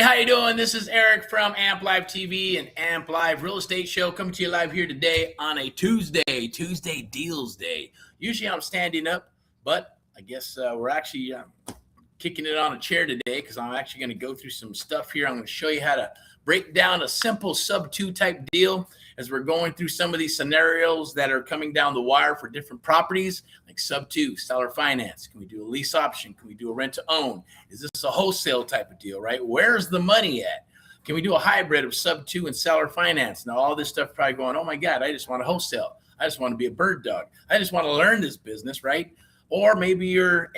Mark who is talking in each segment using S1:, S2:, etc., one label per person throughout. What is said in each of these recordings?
S1: how you doing? This is Eric from Amp Live TV and Amp Live Real Estate Show, coming to you live here today on a Tuesday Deals Day. Usually I'm standing up, but I guess we're actually kicking it on a chair today because I'm actually going to go through some stuff here. I'm going to show you how to break down a simple sub-2 type deal as we're going through some of these scenarios that are coming down the wire for different properties, like sub-2, seller finance. Can we do a lease option? Can we do a rent-to-own? Is this a wholesale type of deal, right? Where's the money at? Can we do a hybrid of sub-2 and seller finance? Now, all this stuff probably going, oh my God, I just want to wholesale. I just want to be a bird dog. I just want to learn this business, right? Or maybe you're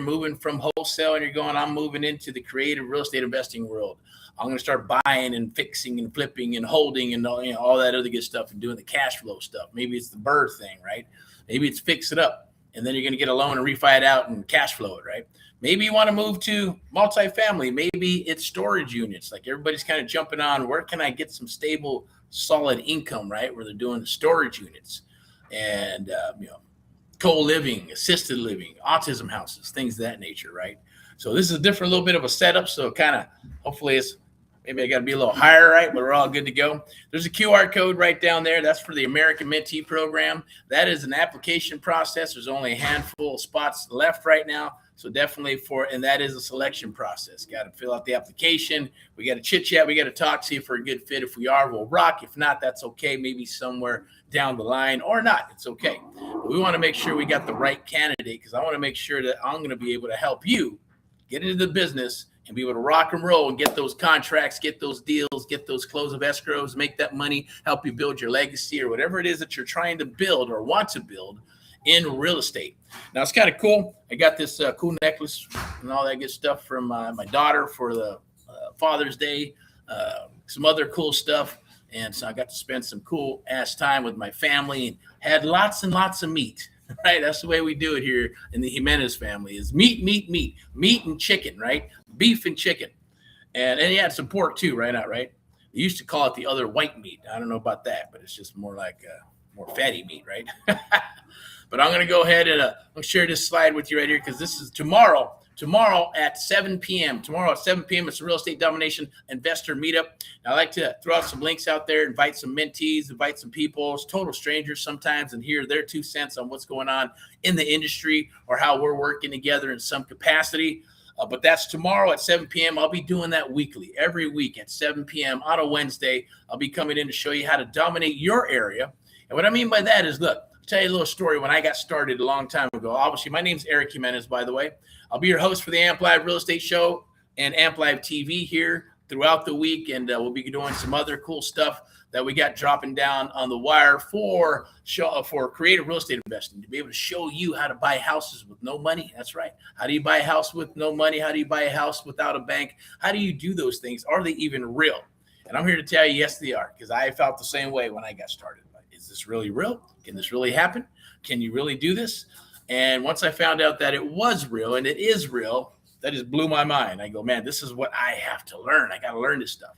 S1: moving from wholesale and you're going, I'm moving into the creative real estate investing world. I'm going to start buying and fixing and flipping and holding and all that other good stuff and doing the cash flow stuff. Maybe it's the bird thing, right? Maybe it's fix it up and then you're going to get a loan and refi it out and cash flow it, right? Maybe you want to move to multifamily. Maybe it's storage units. Like everybody's kind of jumping on, where can I get some stable, solid income, right? Where they're doing the storage units and, co-living, assisted living, autism houses, things of that nature, right? So this is a little bit of a setup. So kind of, hopefully maybe I got to be a little higher, right? But we're all good to go. There's a QR code right down there. That's for the American Mentee program. That is an application process. There's only a handful of spots left right now. So definitely and that is a selection process. Got to fill out the application. We got to chit chat. We got to talk, see if we're a good fit. If we are, we'll rock. If not, that's okay. Maybe somewhere down the line or not. It's okay. But we want to make sure we got the right candidate because I want to make sure that I'm going to be able to help you get into the business and be able to rock and roll and get those contracts, get those deals, get those close of escrows, make that money, help you build your legacy or whatever it is that you're trying to build or want to build in real estate. Now, it's kind of cool. I got this cool necklace and all that good stuff from my daughter for the Father's Day, some other cool stuff. And so I got to spend some cool ass time with my family and had lots and lots of meat. Right, that's the way we do it here in the Jimenez family is meat and chicken, right? Beef and chicken. And you had some pork too, right? Right? They used to call it the other white meat. I don't know about that, but it's just more like more fatty meat, right? But I'm going to go ahead and I'll share this slide with you right here because this is tomorrow at 7 p.m. Tomorrow at 7 p.m. It's a Real Estate Domination Investor Meetup. I like to throw out some links out there, invite some mentees, invite some people, total strangers sometimes, and hear their 2 cents on what's going on in the industry or how we're working together in some capacity. But that's tomorrow at 7 p.m. I'll be doing that weekly, every week at 7 p.m. on a Wednesday. I'll be coming in to show you how to dominate your area. And what I mean by that is, look, I'll tell you a little story when I got started a long time ago. Obviously, my name's Erick Jimenez, by the way. I'll be your host for the Amp Live Real Estate Show and Amp Live TV here throughout the week, and we'll be doing some other cool stuff that we got dropping down on the wire for creative real estate investing, to be able to show you how to buy houses with no money. That's right. How do you buy a house with no money? How do you buy a house without a bank? How do you do those things? Are they even real? And I'm here to tell you, yes, they are, because I felt the same way when I got started. Is this really real? Can this really happen? Can you really do this? And once I found out that it was real and it is real, that just blew my mind. I go, man, this is what I have to learn. I got to learn this stuff.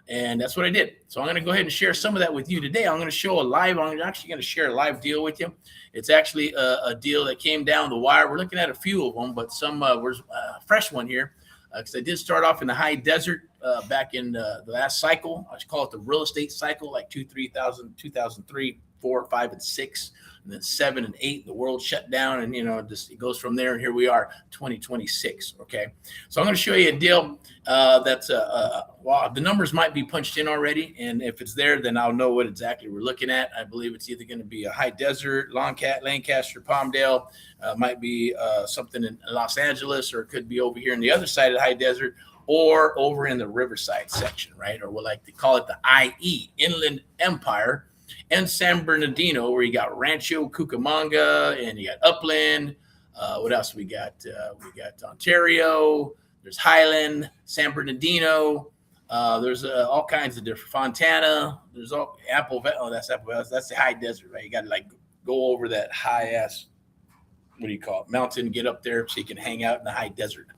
S1: And that's what I did. So I'm going to go ahead and share some of that with you today. I'm actually going to share a live deal with you. It's actually a deal that came down the wire. We're looking at a few of them, but some were a fresh one here. Because I did start off in the high desert back in the last cycle. I call it the real estate cycle, like 2003, 4, 5, and 6. And then 7 and 8, the world shut down, and it goes from there. And here we are, 2026. Okay, so I'm going to show you a deal that's the numbers might be punched in already, and if it's there, then I'll know what exactly we're looking at. I believe it's either going to be a high desert, Lancaster, Palmdale, might be something in Los Angeles, or it could be over here on the other side of the high desert, or over in the Riverside section, right? Or we like to call it the IE, Inland Empire. And San Bernardino, where you got Rancho Cucamonga and you got Upland. What else we got? We got Ontario. There's Highland, San Bernardino. There's all kinds of different Fontana. There's all Apple. Oh, that's Apple. That's the high desert, right? You got to go over that high ass. What do you call it? Mountain. Get up there so you can hang out in the high desert.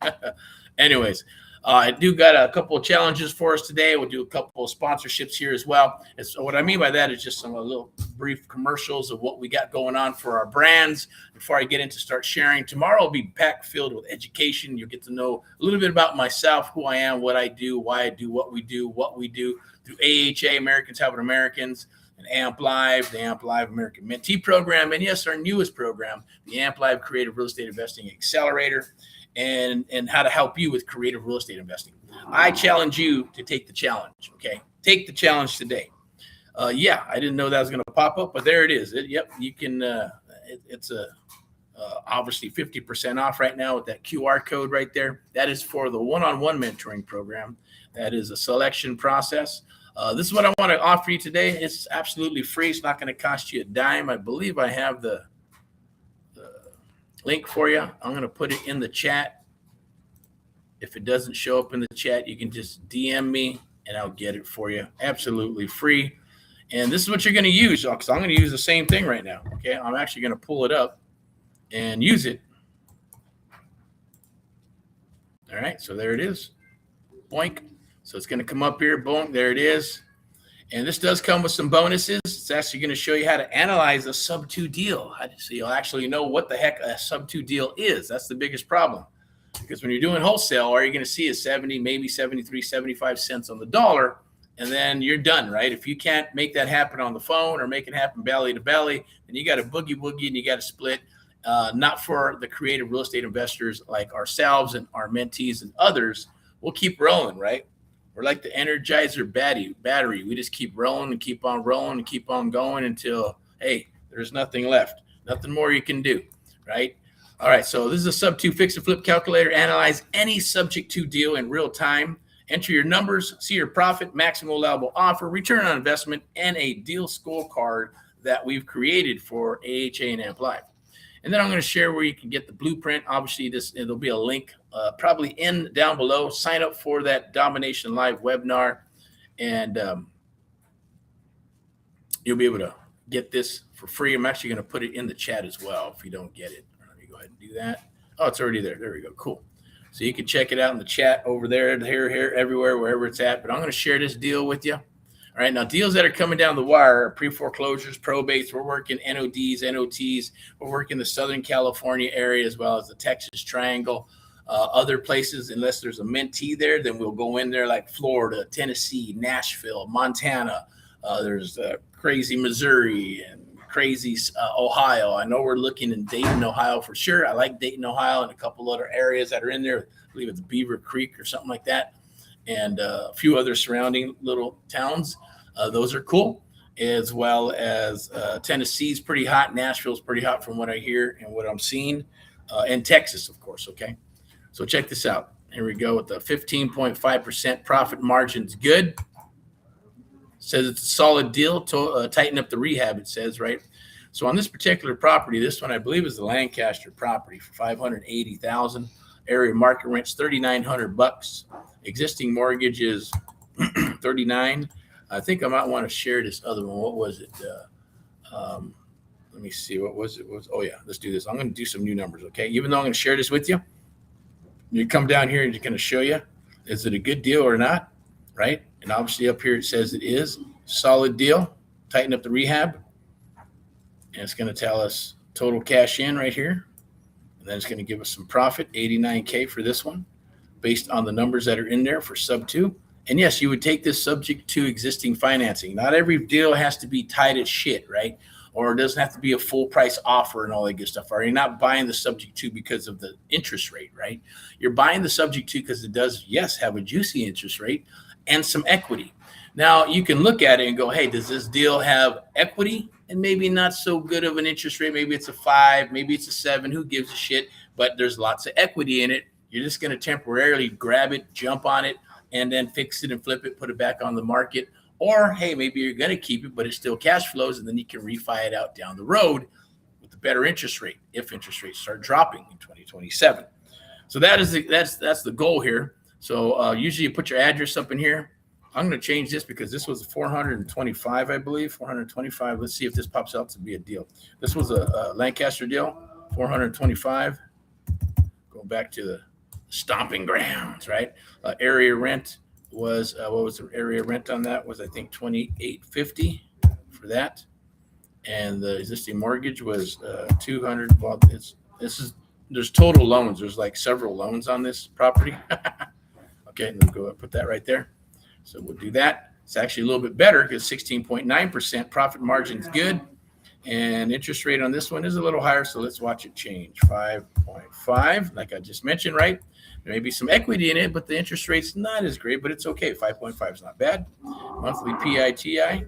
S1: Anyways, I do got a couple of challenges for us today. We'll do a couple of sponsorships here as well. And so what I mean by that is just some little brief commercials of what we got going on for our brands before I get into start sharing. Tomorrow will be packed filled with education. You'll get to know a little bit about myself, who I am, what I do, why I do what we do through AHA, Americans Helping Americans, and AMP Live, the AMP Live American Mentee program, and yes, our newest program, the AMP Live Creative Real Estate Investing Accelerator. And how to help you with creative real estate investing. I challenge you to take the challenge, okay? Take the challenge today. Yeah, I didn't know that was going to pop up, but there it is. Yep, you can, it's obviously 50% off right now with that QR code right there. That is for the one-on-one mentoring program. That is a selection process. This is what I want to offer you today. It's absolutely free. It's not going to cost you a dime. I believe I have the link for you. I'm going to put it in the chat. If it doesn't show up in the chat, you can just DM me and I'll get it for you. Absolutely free. And this is what you're going to use, because I'm going to use the same thing right now. Okay. I'm actually going to pull it up and use it. All right. So there it is. Boink. So it's going to come up here. Boom. There it is. And this does come with some bonuses. It's actually going to show you how to analyze a Subto deal. So you'll actually know what the heck a Subto deal is. That's the biggest problem. Because when you're doing wholesale, all you're going to see is 70, maybe 73, 75 cents on the dollar, and then you're done, right? If you can't make that happen on the phone or make it happen belly to belly, then you got to boogie woogie and you got to split. Not for the creative real estate investors like ourselves and our mentees and others. We'll keep rolling, right? We're like the Energizer battery. We just keep rolling and keep on rolling and keep on going until, hey, there's nothing left. Nothing more you can do, right? All right, so this is a Subto Fix and Flip calculator. Analyze any subject to deal in real time. Enter your numbers, see your profit, maximum allowable offer, return on investment, and a deal scorecard that we've created for AHA and AMP Live. And then I'm going to share where you can get the blueprint. Obviously, there'll be a link probably down below. Sign up for that Domination Live webinar, and you'll be able to get this for free. I'm actually going to put it in the chat as well if you don't get it. Let me go ahead and do that. Oh, it's already there. There we go. Cool. So you can check it out in the chat over there, here, everywhere, wherever it's at. But I'm going to share this deal with you. All right, now deals that are coming down the wire are pre-foreclosures, probates. We're working NODs, NOTs. We're working the Southern California area as well as the Texas Triangle. Other places, unless there's a mentee there, then we'll go in there like Florida, Tennessee, Nashville, Montana. There's crazy Missouri and crazy Ohio. I know we're looking in Dayton, Ohio for sure. I like Dayton, Ohio, and a couple other areas that are in there. I believe it's Beaver Creek or something like that. And a few other surrounding little towns. Those are cool, as well as Tennessee's pretty hot. Nashville's pretty hot from what I hear and what I'm seeing. And Texas, of course, okay? So check this out. Here we go with the 15.5% profit margin's good. Says it's a solid deal. Tighten up the rehab, it says, right? So on this particular property, this one I believe is the Lancaster property for $580,000. Area market rent's $3,900. Existing mortgage is 39. I think I might want to share this other one. What was it? Let me see. What was it? Oh yeah, let's do this. I'm going to do some new numbers. Okay. Even though I'm going to share this with you, you come down here and it's going to show you, is it a good deal or not? Right. And obviously up here, it says it is solid deal. Tighten up the rehab. And it's going to tell us total cash in right here. And then it's going to give us some profit, $89K for this one, based on the numbers that are in there for Subto. And yes, you would take this subject to existing financing. Not every deal has to be tight as shit, right? Or it doesn't have to be a full price offer and all that good stuff. Or you're not buying the subject to because of the interest rate, right? You're buying the subject to because it does, yes, have a juicy interest rate and some equity. Now, you can look at it and go, hey, does this deal have equity? And maybe not so good of an interest rate. Maybe it's a 5, maybe it's a 7. Who gives a shit? But there's lots of equity in it. You're just going to temporarily grab it, jump on it, and then fix it and flip it, put it back on the market. Or, hey, maybe you're going to keep it, but it still cash flows, and then you can refi it out down the road with a better interest rate if interest rates start dropping in 2027. So that's the goal here. So usually you put your address up in here. I'm going to change this because this was 425, I believe, 425. Let's see if this pops out to be a deal. This was a Lancaster deal, 425. Go back to the stomping grounds, right? Area rent was what was the area rent on that? Was I think $28.50 for that, and the existing mortgage was 200. Well, there's total loans. There's like several loans on this property. Okay, and then go and put that right there. So we'll do that. It's actually a little bit better because 16.9% profit margin is good. And interest rate on this one is a little higher, so let's watch it change. 5.5, like I just mentioned, right? There may be some equity in it, but the interest rate's not as great, but it's okay. 5.5 is not bad. Monthly PITI, I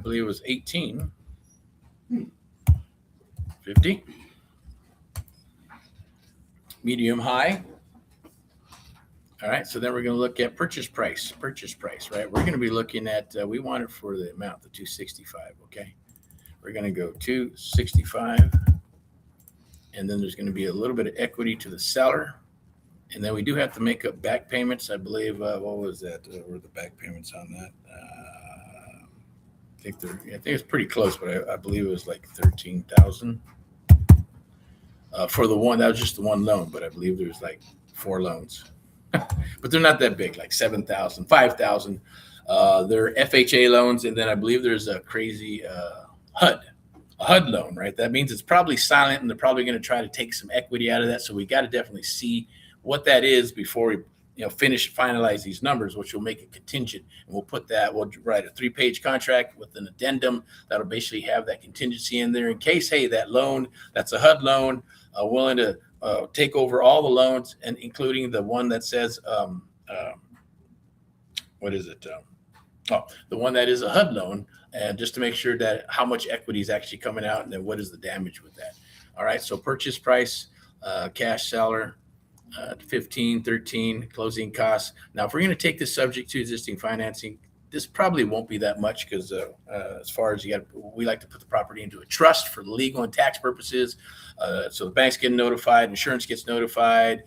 S1: believe it was 18.50. Medium high. All right, so then we're going to look at purchase price, right? We're going to be looking at, we want it for the amount, the 265, okay? We're going to go 265, and then there's going to be a little bit of equity to the seller, and then we do have to make up back payments. I believe, what was that? What were the back payments on that? I think it's pretty close, but I believe it was like 13,000 for the one. That was just the one loan, but I believe there's like 4 loans. But they're not that big, like 7,000, 5,000. They're FHA loans, and then I believe there's a crazy HUD loan, right? That means it's probably silent, and they're probably going to try to take some equity out of that. So we got to definitely see what that is before we, finalize these numbers, which will make it contingent. And we'll write a 3-page contract with an addendum that'll basically have that contingency in there in case, hey, that loan, that's a HUD loan, willing to take over all the loans, and including the one that says, what is it? The one that is a HUD loan, and just to make sure that how much equity is actually coming out, and then what is the damage with that. All right, so purchase price, cash seller, 15, 13, closing costs. Now, if we're going to take this subject to existing financing, this probably won't be that much because as far as we like to put the property into a trust for legal and tax purposes. So the bank's getting notified, insurance gets notified,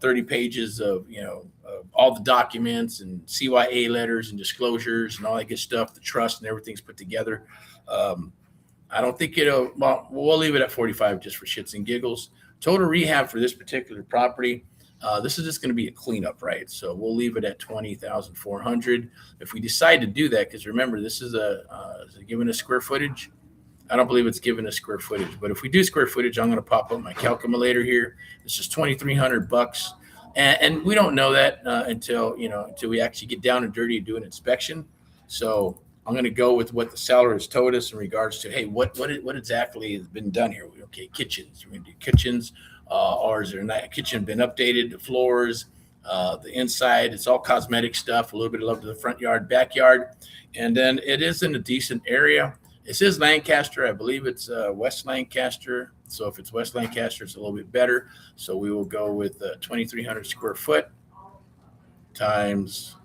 S1: 30 pages of, all the documents and CYA letters and disclosures and all that good stuff, the trust and everything's put together. I don't think we'll leave it at 45 just for shits and giggles. Total rehab for this particular property, this is just going to be a cleanup, right? So we'll leave it at $20,400. If we decide to do that, because remember, this is given a square footage. I don't believe it's given a square footage, but if we do square footage, I'm going to pop up my calculator here. It's just $2,300, and we don't know that until we actually get down and dirty and do an inspection. So I'm going to go with what the seller has told us in regards to, hey, what exactly has been done here? Okay, kitchens. We're going to do kitchens. Or is there a kitchen been updated? The floors, the inside, it's all cosmetic stuff, a little bit of love to the front yard, backyard. And then it is in a decent area. It says Lancaster. I believe it's West Lancaster. So if it's West Lancaster, it's a little bit better. So we will go with 2,300 square foot times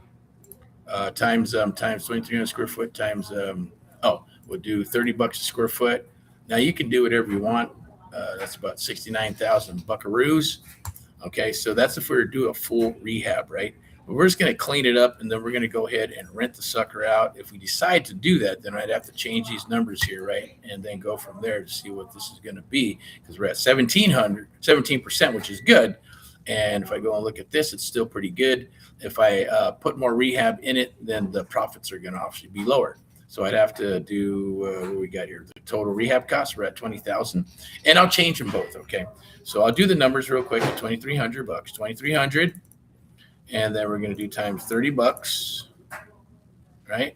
S1: 2,300 square foot times, we'll do $30 a square foot. Now you can do whatever you want. That's about 69,000 buckaroos. Okay, so that's if we were to do a full rehab, right? But we're just going to clean it up, and then we're going to go ahead and rent the sucker out. If we decide to do that, then I'd have to change these numbers here, right? And then go from there to see what this is going to be, because we're at 17%, which is good. And if I go and look at this, it's still pretty good. If I put more rehab in it, then the profits are going to obviously be lower. So I'd have to do what we got here. The total rehab costs, we're at $20,000, and I'll change them both. Okay, so I'll do the numbers real quick at $2,300, $2,300, and then we're going to do times $30, right?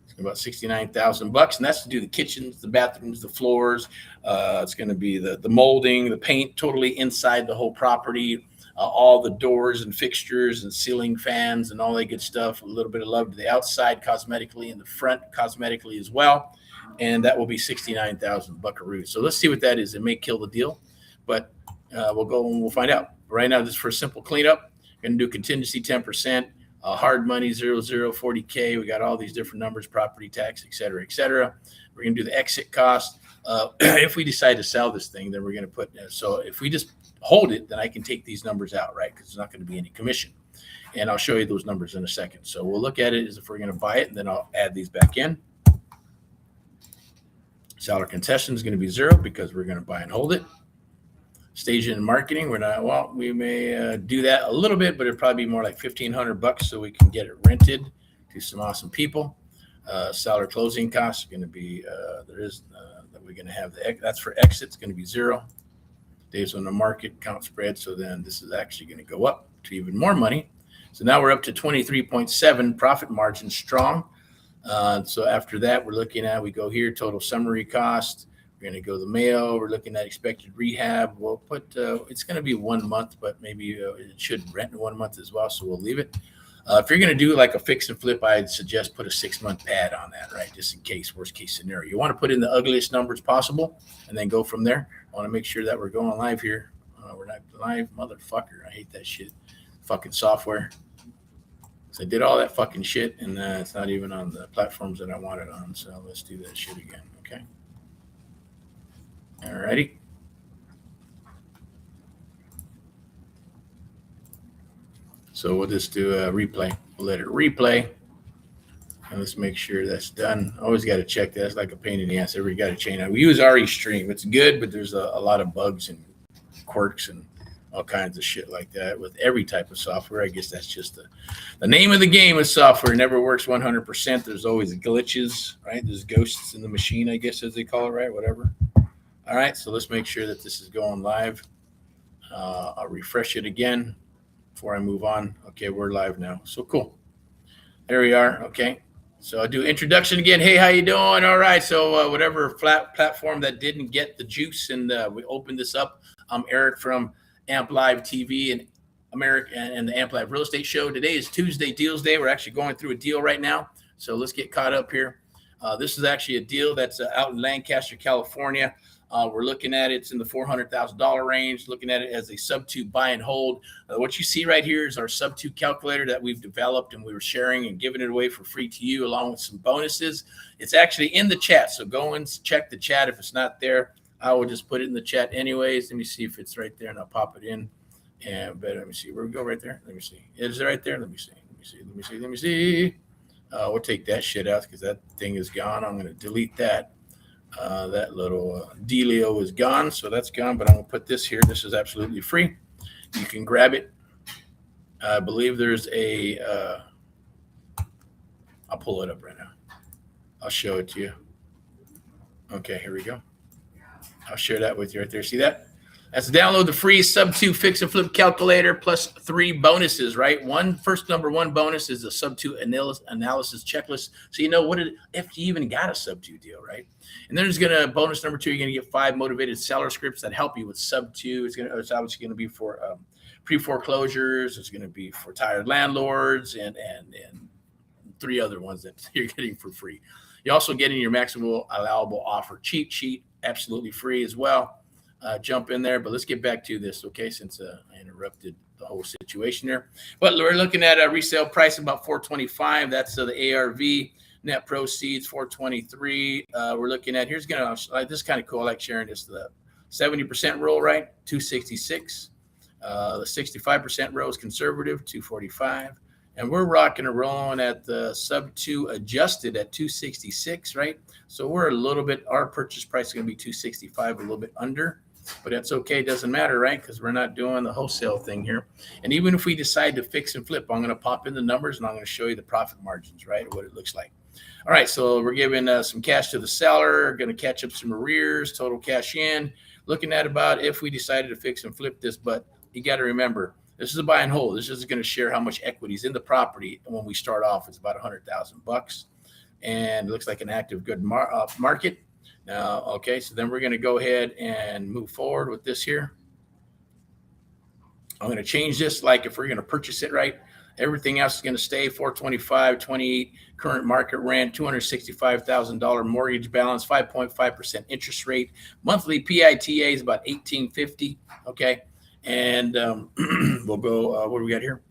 S1: It's about $69,000, and that's to do the kitchens, the bathrooms, the floors. It's going to be the molding, the paint, totally inside the whole property. All the doors and fixtures and ceiling fans and all that good stuff. A little bit of love to the outside cosmetically and the front cosmetically as well. And that will be 69,000 buckaroos. So let's see what that is. It may kill the deal, but we'll go and we'll find out. Right now, this is for a simple cleanup. We're going to do contingency 10%, hard money 40K. We got all these different numbers, property tax, et cetera, et cetera. We're going to do the exit cost. If we decide to sell this thing, then we're going to put, so if we just hold it, then I can take these numbers out, right? Because there's not going to be any commission. And I'll show you those numbers in a second. So we'll look at it as if we're going to buy it, and then I'll add these back in. Seller concession is going to be 0 because we're going to buy and hold it. Staging and marketing, we're not, well, we may do that a little bit, but it'd probably be more like $1,500 so we can get it rented to some awesome people. Seller closing costs are going to be, that we're going to have, that's for exits, going to be 0. Days on the market, count spread. So then this is actually going to go up to even more money. So now we're up to 23.7 profit margin strong. So after that, we're looking at, we go here, total summary cost. We're going to go the mail. We're looking at expected rehab. We'll put, it's going to be 1 month, but maybe it should rent in 1 month as well. So we'll leave it. If you're going to do like a fix and flip, I'd suggest put a 6-month pad on that, right? Just in case, worst case scenario. You want to put in the ugliest numbers possible and then go from there. I want to make sure that we're going live here. We're not live, motherfucker. I hate that shit. Fucking software. So I did all that fucking shit, and it's not even on the platforms that I want it on. So let's do that shit again, okay? All righty. So we'll just do a replay. We'll let it replay. And let's make sure that's done. Always got to check that. It's like a pain in the ass. Every got to change it. We use RE Stream. It's good, but there's a lot of bugs and quirks and all kinds of shit like that with every type of software. I guess that's just the name of the game with software. It never works 100%. There's always glitches, right? There's ghosts in the machine, I guess, as they call it, right? Whatever. All right, so let's make sure that this is going live. I'll refresh it again before I move on. Okay, we're live now. So cool. There we are. Okay. So I'll do introduction again. Hey, how you doing? All right. So whatever platform that didn't get the juice and we opened this up. I'm Erick from Amp Live TV and America and the Amp Live Real Estate Show. Today is Tuesday Deals Day. We're actually going through a deal right now. So let's get caught up here. This is actually a deal that's out in Lancaster, California. We're looking at it. It's in the $400,000 range. Looking at it as a Subto buy and hold. What you see right here is our Subto calculator that we've developed and we were sharing and giving it away for free to you along with some bonuses. It's actually in the chat. So go and check the chat. If it's not there, I will just put it in the chat anyways. Let me see if it's right there and I'll pop it in. And but let me see. Where we go right there? Let me see. Is it right there? Let me see. Let me see. We'll take that shit out because that thing is gone. I'm going to delete that. That little dealio is gone, so that's gone, but I'm going to put this here. This is absolutely free. You can grab it. I believe there's a I'll pull it up right now. I'll show it to you. Okay, here we go. I'll share that with you right there. See that? That's download the free Subto Fix and Flip calculator plus 3 bonuses, right? Number one bonus is the Subto analysis checklist. So you know if you even got a Subto deal, right? And then there's bonus number 2, you're going to get 5 motivated seller scripts that help you with Subto. It's obviously going to be for pre-foreclosures. It's going to be for tired landlords and 3 other ones that you're getting for free. You're also getting your maximum allowable offer cheat sheet, absolutely free as well. Jump in there, but let's get back to this, okay, since I interrupted the whole situation there. But we're looking at a resale price about $425. That's the ARV. Net proceeds $423. We're looking at, this is kind of cool. I like sharing this. The 70% roll, right? $266. The 65% roll is conservative, $245. And we're rocking and rolling at the Subto adjusted at $266, right? So we're a little bit, our purchase price is going to be $265, a little bit under, but that's okay. It doesn't matter, right? Because we're not doing the wholesale thing here. And even if we decide to fix and flip, I'm going to pop in the numbers and I'm going to show you the profit margins, right? What it looks like. All right. So we're giving some cash to the seller, going to catch up some arrears, total cash in, looking at about if we decided to fix and flip this, but you got to remember, this is a buy and hold. This is going to share how much equity is in the property. And when we start off, it's about $100,000, and it looks like an active, good market. Now, okay, so then we're going to go ahead and move forward with this here. I'm going to change this. Like if we're going to purchase it, right? Everything else is going to stay $425, 28 current market rent, $265,000 mortgage balance, 5.5% interest rate. Monthly PITA is about $1,850. Okay. And we'll go, what do we got here?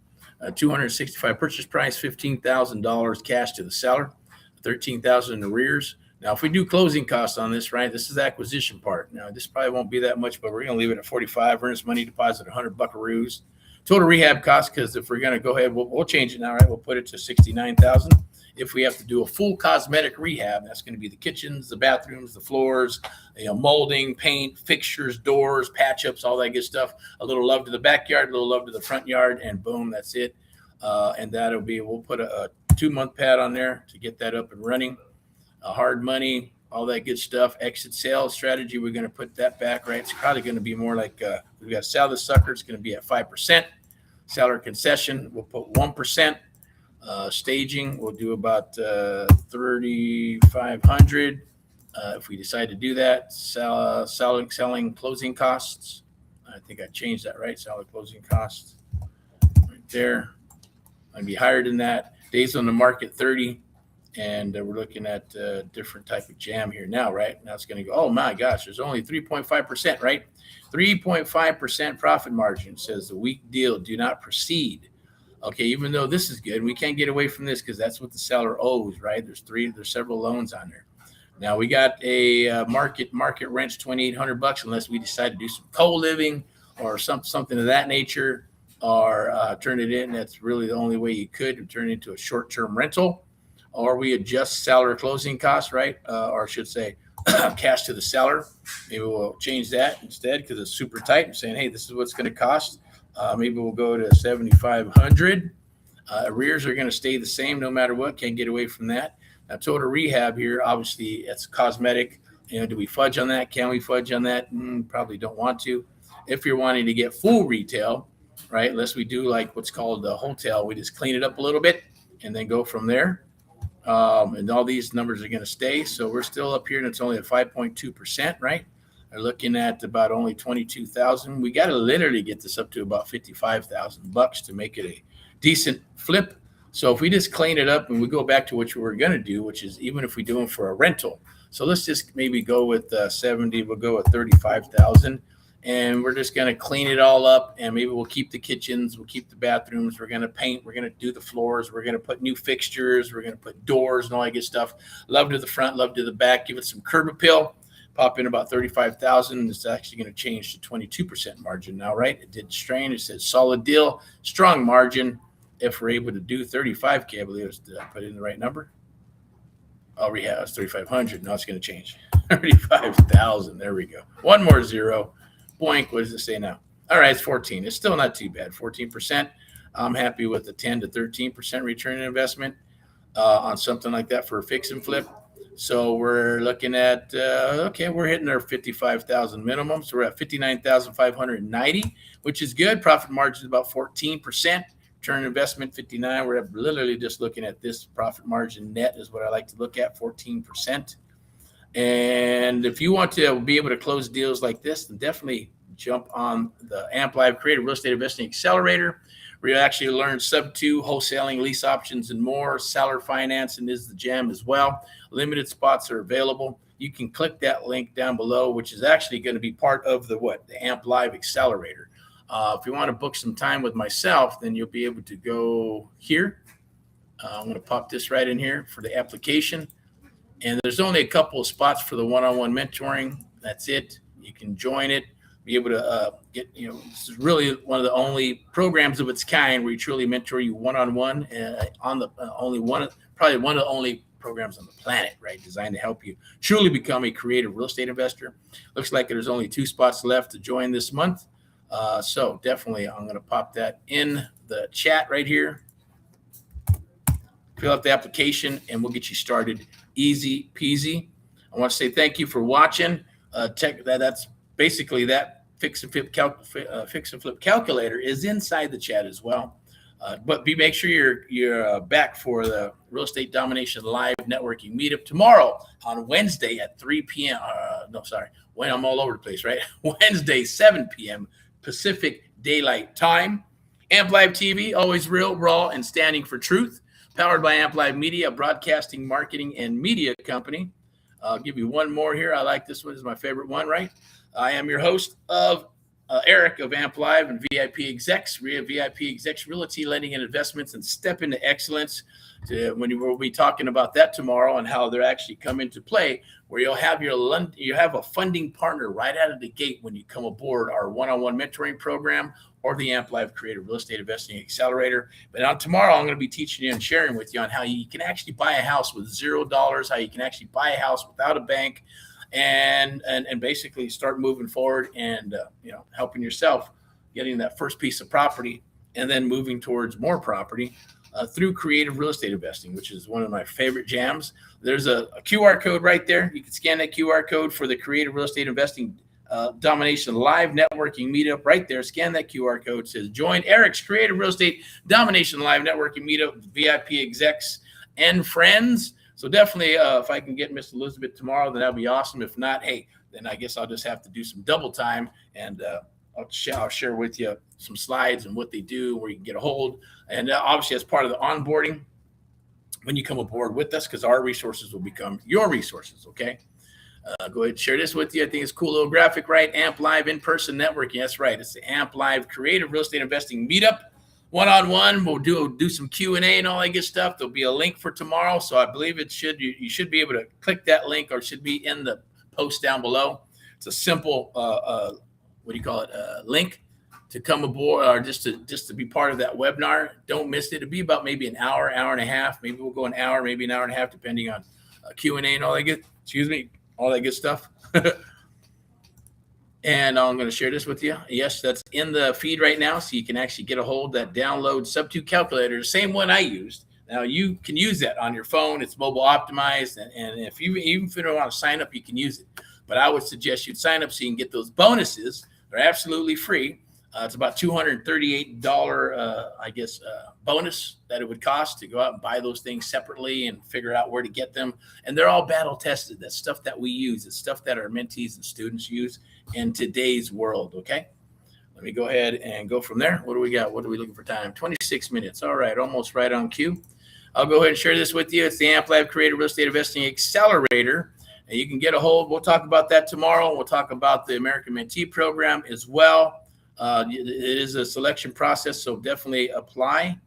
S1: $265 purchase price, $15,000 cash to the seller, $13,000 in arrears. Now, if we do closing costs on this, right, this is the acquisition part. Now, this probably won't be that much, but we're going to leave it at $45. Earnest money deposit, 100 buckaroos. Total rehab cost, because if we're going to go ahead, we'll change it now, right? We'll put it to $69,000. If we have to do a full cosmetic rehab, that's going to be the kitchens, the bathrooms, the floors, molding, paint, fixtures, doors, patch ups, all that good stuff. A little love to the backyard, a little love to the front yard, and boom, that's it. And that'll be, we'll put a 2-month pad on there to get that up and running. Hard money, all that good stuff. Exit sales strategy, we're going to put that back, right? It's probably going to be more like we've got sell the sucker. It's going to be at 5%. Seller concession, we'll put 1%. Staging, we'll do about 3,500 if we decide to do that. Selling closing costs. I think I changed that, right? Selling closing costs right there. I'd be higher than that. Days on the market 30, and we're looking at different type of jam here now, right? Now it's going to go. Oh my gosh, there's only 3.5%, right? 3.5% profit margin. Says the weak deal. Do not proceed. Okay, even though this is good, we can't get away from this because that's what the seller owes, right? There's several loans on there. Now we got a market rent's $2,800 unless we decide to do some co-living or something of that nature, or turn it in. That's really the only way you could turn it into a short-term rental, or we adjust seller closing costs, right? Or I should say cash to the seller. Maybe we'll change that instead because it's super tight and saying, hey, this is what's going to cost. Maybe we'll go to 7,500. Arrears are going to stay the same no matter what. Can't get away from that. Now, total rehab here, obviously, it's cosmetic. Do we fudge on that? Can we fudge on that? Probably don't want to. If you're wanting to get full retail, right, unless we do like what's called the wholesale, we just clean it up a little bit and then go from there. And all these numbers are going to stay. So we're still up here, and it's only at 5.2%, right? They're looking at about only 22,000. We got to literally get this up to about $55,000 to make it a decent flip. So if we just clean it up and we go back to what we were going to do, which is even if we do them for a rental. So let's just maybe go with 70. We'll go with 35,000, and we're just going to clean it all up. And maybe we'll keep the kitchens, we'll keep the bathrooms. We're going to paint. We're going to do the floors. We're going to put new fixtures. We're going to put doors and all that good stuff. Love to the front, love to the back. Give it some curb appeal. Pop in about 35,000. It's actually going to change to 22% margin now, right? It did strain. It said solid deal, strong margin. If we're able to do 35K, I believe, did I put in the right number? Oh, we have 3,500. Now it's going to change. 35,000. There we go. One more zero. Boink. What does it say now? All right, it's 14. It's still not too bad. 14%. I'm happy with the 10 to 13% return on investment on something like that for a fix and flip. So we're looking at, we're hitting our 55,000 minimum. So we're at 59,590, which is good. Profit margin is about 14%. Return on investment, 59. We're literally just looking at this profit margin net is what I like to look at, 14%. And if you want to be able to close deals like this, then definitely jump on the AMP Live Creative Real Estate Investing Accelerator, where you actually learn Subto, wholesaling, lease options, and more. Seller financing is the gem as well. Limited spots are available. You can click that link down below, which is actually going to be part of the AMP Live Accelerator. If you want to book some time with myself, then you'll be able to go here. I'm going to pop this right in here for the application. And there's only a couple of spots for the one-on-one mentoring. That's it. You can join it, be able to get, this is really one of the only programs of its kind where you truly mentor you one-on-one on the probably one of the only programs on the planet, right? Designed to help you truly become a creative real estate investor. Looks like there's only 2 spots left to join this month. So definitely I'm going to pop that in the chat right here. Fill out the application and we'll get you started easy peasy. I want to say thank you for watching. That's basically that fix and flip calculator is inside the chat as well. But make sure you're back for the Real Estate Domination Live Networking Meetup tomorrow on Wednesday at 3 p.m. When I'm all over the place, right? Wednesday, 7 p.m. Pacific Daylight Time. AMP Live TV, always real, raw, and standing for truth. Powered by AMP Live Media, a broadcasting, marketing, and media company. I'll give you one more here. I like this one. This is my favorite one, right? I am your host of Erick of Amp Live and VIPeXecs Realty Lending and Investments, and Step into Excellence. We'll be talking about that tomorrow and how they're actually come into play, where you have a funding partner right out of the gate when you come aboard our one-on-one mentoring program or the Amp Live Creative Real Estate Investing Accelerator. But on tomorrow, I'm going to be teaching you and sharing with you on how you can actually buy a house with $0, how you can actually buy a house without a bank, and basically start moving forward and helping yourself getting that first piece of property and then moving towards more property through creative real estate investing, which is one of my favorite jams. There's a QR code right there. You can scan that QR code for the creative real estate investing Domination live networking meetup right there. Scan that QR code. It says join Erick's creative real estate Domination live networking meetup with VIPeXecs and friends. So definitely, if I can get Miss Elizabeth tomorrow, then that'd be awesome. If not, hey, then I guess I'll just have to do some double time, and I'll share with you some slides and what they do, where you can get a hold. And obviously, as part of the onboarding, when you come aboard with us, because our resources will become your resources, okay? Go ahead and share this with you. I think it's a cool little graphic, right? Amp Live in-person networking. That's right. It's the Amp Live Creative Real Estate Investing Meetup. One-on-one, we'll do some Q&A and all that good stuff. There'll be a link for tomorrow, so I believe you should be able to click that link, or it should be in the post down below. It's a simple link to come aboard, or just to be part of that webinar. Don't miss it. It'll be about maybe an hour and a half. Maybe we'll go an hour, maybe an hour and a half, depending on Q&A and all that good stuff. And I'm going to share this with you. Yes, that's in the feed right now, so you can actually get a hold of that download Subto calculator, the same one I used. Now, you can use that on your phone. It's mobile optimized, and if you don't want to sign up, you can use it. But I would suggest you'd sign up so you can get those bonuses. They're absolutely free. It's about $238, bonus that it would cost to go out and buy those things separately and figure out where to get them. And they're all battle tested. That's stuff that we use. It's stuff that our mentees and students use in today's world. Okay. Let me go ahead and go from there. What do we got? What are we looking for time? 26 minutes. All right. Almost right on cue. I'll go ahead and share this with you. It's the Amp Live Creative Real Estate Investing Accelerator. And you can get a hold. We'll talk about that tomorrow. We'll talk about the American Mentee program as well. It is a selection process, so definitely apply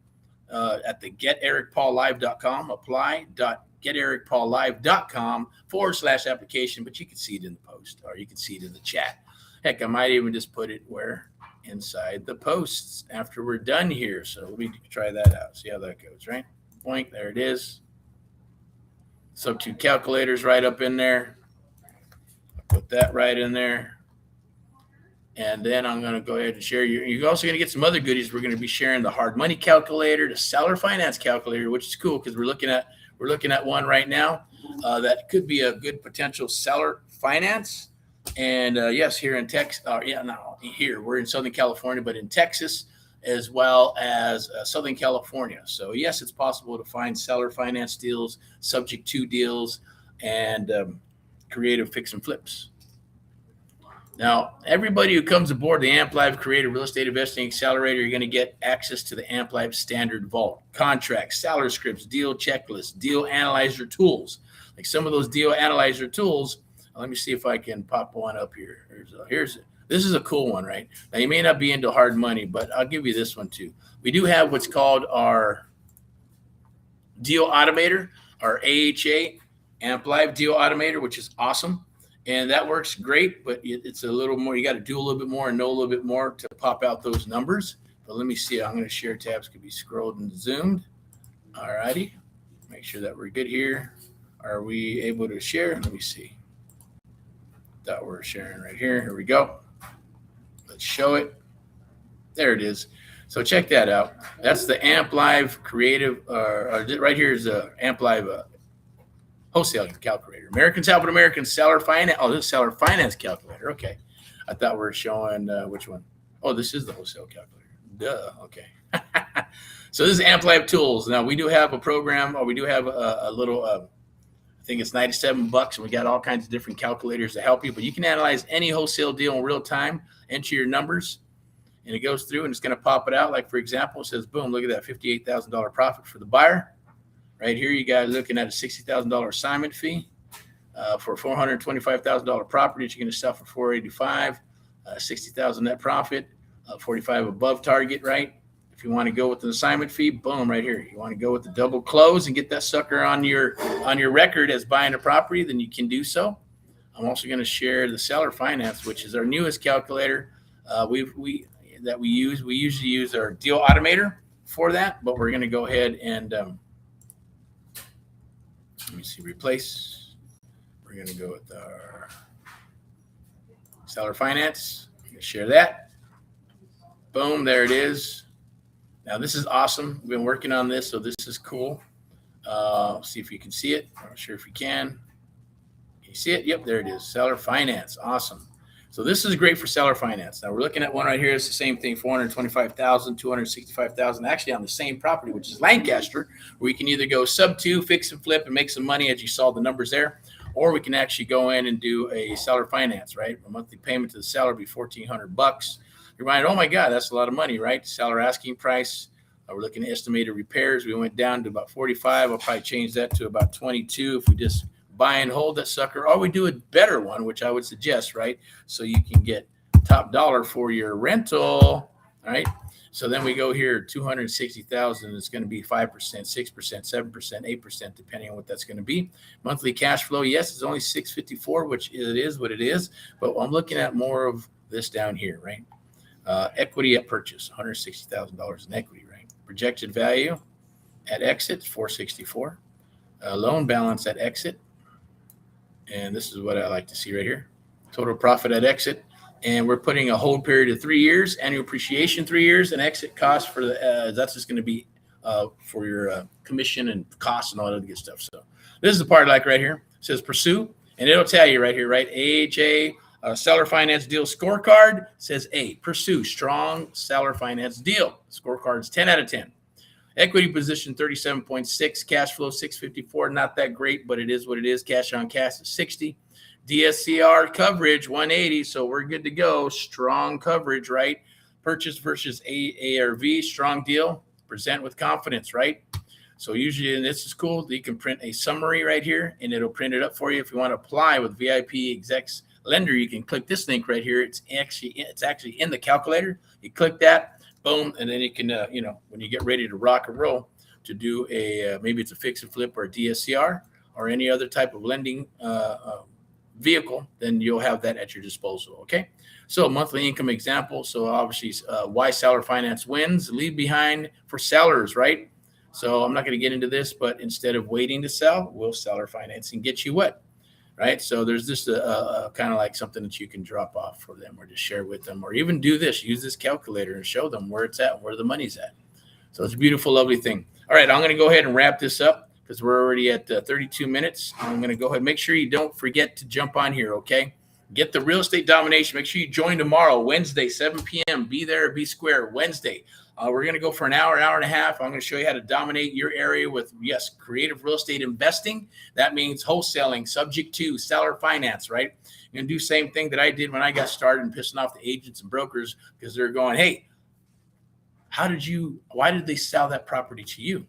S1: at the geterickpaullive.com. Apply.geterickpaullive.com/application, but you can see it in the post, or you can see it in the chat. Heck, I might even just put it inside the posts after we're done here. So let me try that out. See how that goes, right? Point, there it is. Subto calculators right up in there. I'll put that right in there. And then I'm going to go ahead and share. You're also going to get some other goodies. We're going to be sharing the hard money calculator, the seller finance calculator, which is cool because we're looking at one right now that could be a good potential seller finance. And yes, here in Texas, we're in Southern California, but in Texas as well as Southern California. So yes, it's possible to find seller finance deals, subject to deals, and creative fix and flips. Now, everybody who comes aboard the Amp Live Creative Real Estate Investing Accelerator, you're going to get access to the Amp Live Standard Vault, contracts, seller scripts, deal checklists, deal analyzer tools. Like some of those deal analyzer tools, let me see if I can pop one up here. This is a cool one, right? Now, you may not be into hard money, but I'll give you this one too. We do have what's called our Deal Automator, our AHA, Amp Live Deal Automator, which is awesome. And that works great, but it's a little more. You got to do a little bit more and know a little bit more to pop out those numbers. But let me see. I'm going to share tabs. Could be scrolled and zoomed. All righty. Make sure that we're good here. Are we able to share? Let me see. That we're sharing right here. Here we go. Let's show it. There it is. So check that out. That's the Amp Live Creative. Right here is the Amp Live Wholesale calculator. Americans helping Americans seller finance. Oh, this is seller finance calculator. Okay. I thought we were showing which one. Oh, this is the wholesale calculator. Duh. Okay. So this is Amp Live Tools. Now we do have a program, or we do have a little, I think it's $97, and we got all kinds of different calculators to help you. But you can analyze any wholesale deal in real time, enter your numbers, and it goes through and it's going to pop it out. Like, for example, it says, boom, look at that $58,000 profit for the buyer. Right here, you guys looking at a $60,000 assignment fee for a $425,000 property that you're going to sell for $485. 60,000 net profit, 45 above target, right? If you want to go with an assignment fee, boom, right here. You want to go with the double close and get that sucker on your record as buying a property, then you can do so. I'm also going to share the seller finance, which is our newest calculator. We use. We usually use our deal automator for that, but we're going to go ahead and let me see, replace. We're going to go with our seller finance. I'm going to share that. Boom, there it is. Now this is awesome. We've been working on this, so this is cool. See if you can see it. I'm not sure if you can. Can you see it? Yep, there it is. Seller finance. Awesome. So this is great for seller finance. Now we're looking at one right here. It's the same thing, 425,000, 265,000, actually on the same property, which is Lancaster, where you can either go Subto, fix and flip and make some money as you saw the numbers there, or we can actually go in and do a seller finance, right? A monthly payment to the seller be $1,400. You're right. Oh my God, that's a lot of money, right? Seller asking price. We're looking at estimated repairs. We went down to about 45. I'll probably change that to about 22 if we just buy and hold that sucker, or we do a better one, which I would suggest, right? So you can get top dollar for your rental, all right? So then we go here, 260,000 is going to be 5%, 6%, 7%, 8%, depending on what that's going to be. Monthly cash flow, yes, it's only 654, which it is what it is, but I'm looking at more of this down here, right? Equity at purchase, $160,000 in equity, right? Projected value at exit, 464. Loan balance at exit. And this is what I like to see right here. Total profit at exit. And we're putting a hold period of 3 years, annual appreciation 3 years, and exit cost for the, that's just going to be for your commission and costs and all that good stuff. So this is the part I like right here. It says pursue, and it'll tell you right here, right? AHA seller finance deal scorecard says A, pursue strong seller finance deal. Scorecard's 10 out of 10. Equity position 37.6, cash flow 654, not that great, but it is what it is. Cash on cash is 60. DSCR coverage 180, so we're good to go. Strong coverage, right? Purchase versus ARV, strong deal. Present with confidence, right? So usually, and this is cool, you can print a summary right here, and it'll print it up for you. If you want to apply with VIPeXecs Lender, you can click this link right here. It's actually in the calculator. You click that. Boom, and then you can, when you get ready to rock and roll, to do a maybe it's a fix and flip or a DSCR or any other type of lending vehicle, then you'll have that at your disposal. Okay, so monthly income example. So obviously, why seller finance wins, leave behind for sellers, right? So I'm not going to get into this, but instead of waiting to sell, will seller financing get you what? Right. So there's just a kind of like something that you can drop off for them or just share with them, or even do this, use this calculator and show them where it's at, where the money's at. So it's a beautiful, lovely thing. All right. I'm going to go ahead and wrap this up because we're already at 32 minutes. I'm going to go ahead and make sure you don't forget to jump on here. Okay. Get the real estate domination. Make sure you join tomorrow, Wednesday, 7 p.m. Be there, be square. Wednesday. We're going to go for an hour, hour and a half. I'm going to show you how to dominate your area with, yes, creative real estate investing. That means wholesaling, subject to seller finance, right? You're going to do the same thing that I did when I got started and pissing off the agents and brokers because they're going, hey, why did they sell that property to you,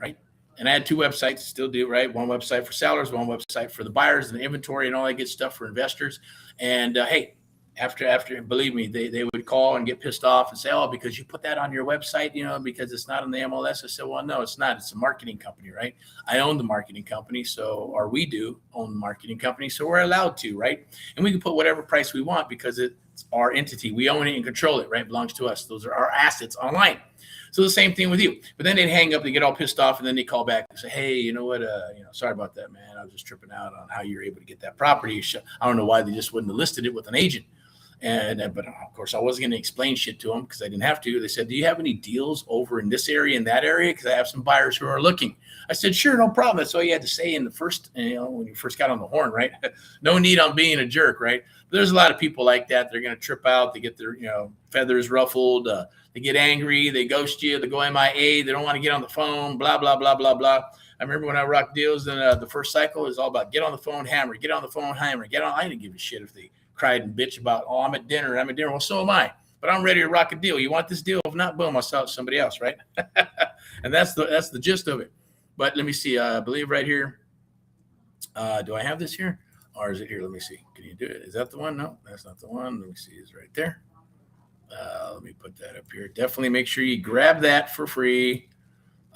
S1: right? And I had two websites, still do, right? One website for sellers, one website for the buyers and the inventory and all that good stuff for investors. And hey, after, believe me, they would call and get pissed off and say, oh, because you put that on your website, because it's not on the MLS. I said, well, no, it's not. It's a marketing company, right? I own the marketing company. Or we do own the marketing company. So we're allowed to, right? And we can put whatever price we want because it's our entity. We own it and control it, right? It belongs to us. Those are our assets online. So the same thing with you. But then they'd hang up, they get all pissed off, and then they call back and say, hey, you know what? Sorry about that, man. I was just tripping out on how you're able to get that property. I don't know why they just wouldn't have listed it with an agent. But of course, I wasn't going to explain shit to them because I didn't have to. They said, do you have any deals over in this area and that area? Because I have some buyers who are looking. I said, sure, no problem. That's all you had to say in the first, when you first got on the horn, right? No need on being a jerk, right? But there's a lot of people like that. They're going to trip out. They get their, feathers ruffled. They get angry. They ghost you. They go MIA. They don't want to get on the phone, blah, blah, blah, blah, blah. I remember when I rocked deals in the first cycle, it was all about get on the phone, hammer, get on the phone, hammer, get on. I didn't give a shit if they cried and bitch about, oh, I'm at dinner. Well, so am I. But I'm ready to rock a deal. You want this deal? If not, boom, I'll sell it to somebody else, right? And that's the gist of it. But let me see. I believe right here. Do I have this here? Or is it here? Let me see. Can you do it? Is that the one? No, that's not the one. Let me see. It's right there. Let me put that up here. Definitely make sure you grab that for free.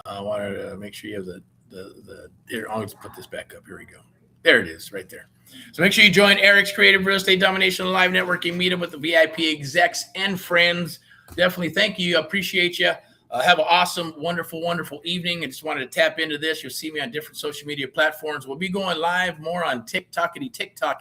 S1: I wanted to make sure you have the here. I'll just put this back up. Here we go. There it is, right there. So make sure you join Erick's Creative Real Estate Domination Live Networking Meetup with the VIP execs and friends. Definitely thank you. I appreciate you. Have an awesome, wonderful, wonderful evening. I just wanted to tap into this. You'll see me on different social media platforms. We'll be going live more on TikTok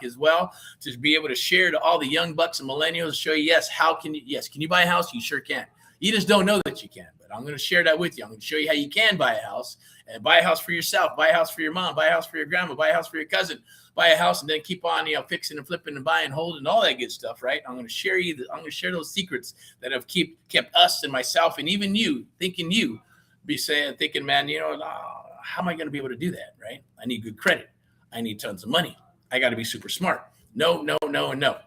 S1: as well, to be able to share to all the young bucks and millennials, show you, can you buy a house? You sure can. You just don't know that you can, but I'm going to share that with you. I'm going to show you how you can buy a house, and buy a house for yourself, buy a house for your mom, buy a house for your grandma, buy a house for your cousin, buy a house, and then keep on, fixing and flipping and buying and holding, all that good stuff, right? I'm going to share those secrets that have kept us and myself and even you thinking, man, how am I going to be able to do that, right? I need good credit. I need tons of money. I got to be super smart. No,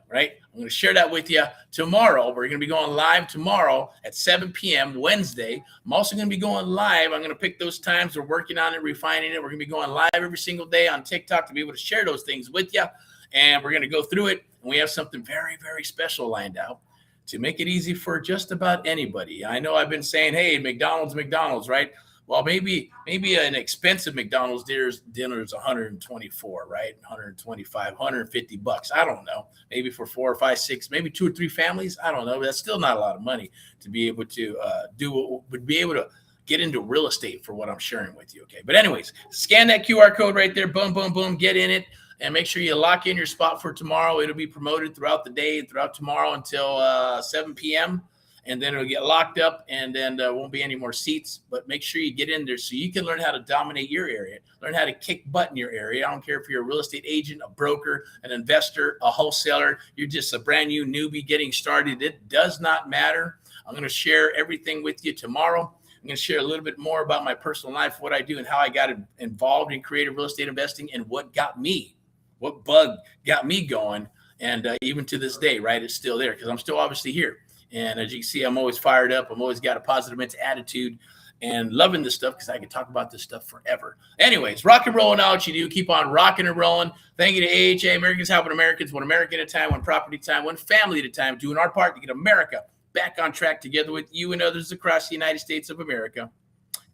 S1: right? I'm going to share that with you tomorrow. We're going to be going live tomorrow at 7 p.m. Wednesday. I'm also going to be going live. I'm going to pick those times. We're working on it, refining it. We're going to be going live every single day on TikTok to be able to share those things with you. And we're going to go through it. And we have something very, very special lined out to make it easy for just about anybody. I know I've been saying, hey, McDonald's, right? Well, maybe an expensive McDonald's dinner is 124, right? 125, 150 bucks. I don't know. Maybe for 4 or 5, 6, maybe 2 or 3 families. I don't know. That's still not a lot of money to be able to be able to get into real estate for what I'm sharing with you. Okay. But anyways, scan that QR code right there. Boom, boom, boom. Get in it. And make sure you lock in your spot for tomorrow. It'll be promoted throughout the day, throughout tomorrow until 7 p.m. And then it'll get locked up, and then there won't be any more seats. But make sure you get in there so you can learn how to dominate your area, learn how to kick butt in your area. I don't care if you're a real estate agent, a broker, an investor, a wholesaler. You're just a brand new newbie getting started. It does not matter. I'm going to share everything with you tomorrow. I'm going to share a little bit more about my personal life, what I do, and how I got involved in creative real estate investing, and what bug got me going. And even to this day, right, it's still there because I'm still obviously here. And as you can see, I'm always fired up. I'm always got a positive mental attitude and loving this stuff because I can talk about this stuff forever. Anyways, rock and roll and all what you do. Keep on rocking and rolling. Thank you to AHA, Americans Helping Americans, one American at a time, one property at a time, one family at a time, doing our part to get America back on track together with you and others across the United States of America.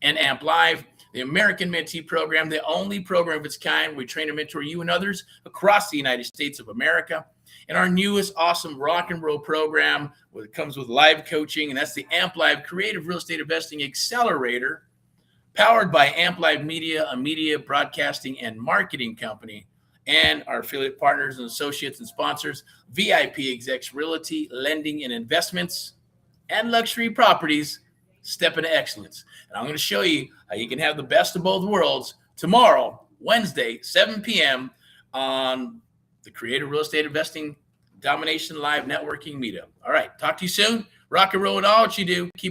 S1: And AMP Live, the American Mentee program, the only program of its kind. We train and mentor you and others across the United States of America. And our newest awesome rock and roll program, it comes with live coaching, and that's the AMP Live Creative Real Estate Investing Accelerator, powered by AMP Live Media, a media broadcasting and marketing company, and our affiliate partners and associates and sponsors, VIPeXecs Realty Lending and Investments, and Luxury Properties, Step into Excellence. And I'm going to show you how you can have the best of both worlds tomorrow, Wednesday, 7 p.m. on the Creative Real Estate Investing Domination Live Networking Meetup. All right. Talk to you soon. Rock and roll with all what you do. Keep